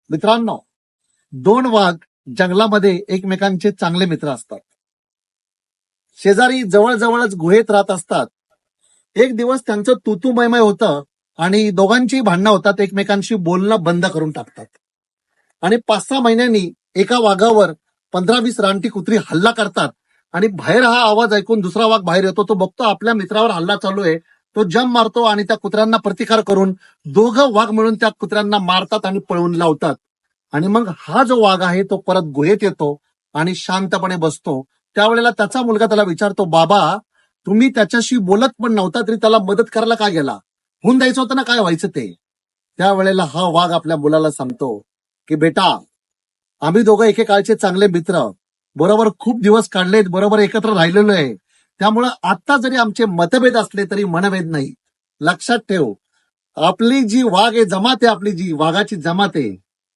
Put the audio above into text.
मित्रांनो, दोन वाघ जंगलामध्ये एकमेकांचे चांगले मित्र असतात. शेजारी जवळजवळच गुहेत राहत असतात. एक दिवस त्यांचं तूतू मैमय होतं आणि दोघांची भांडणं होतात, एकमेकांशी बोलणं बंद करून टाकतात. आणि 5-6 महिन्यांनी एका वाघावर 15-20 रानटी कुत्री हल्ला करतात आणि बाहेर हा आवाज ऐकून दुसरा वाघ बाहेर येतो. तो बघतो आपल्या मित्रावर हल्ला चालू आहे. तो जंप मारतो आणि त्या कुत्र्यांना प्रतिकार करून दोघं वाघ मिळून त्या कुत्र्यांना मारतात आणि पळवून लावतात. आणि मग हा जो वाघ आहे तो परत गुहेत येतो आणि शांतपणे बसतो. त्यावेळेला त्याचा मुलगा त्याला विचारतो, बाबा तुम्ही त्याच्याशी बोलत पण नव्हता तरी त्याला मदत करायला का गेला? होऊन द्यायचं होतं ना, काय व्हायचं ते. त्यावेळेला हा वाघ आपल्या मुलाला सांगतो की बेटा, आम्ही दोघं एकेकाळचे चांगले मित्र, बरोबर खूप दिवस काढलेत, बरोबर एकत्र राहिलेलो आहे. त्यामुळं आता जरी आमचे मतभेद असले तरी मनभेद नाही. लक्षात ठेव, आपली जी वाघ आहे जमात आहे, आपली जी वाघाची जमात आहे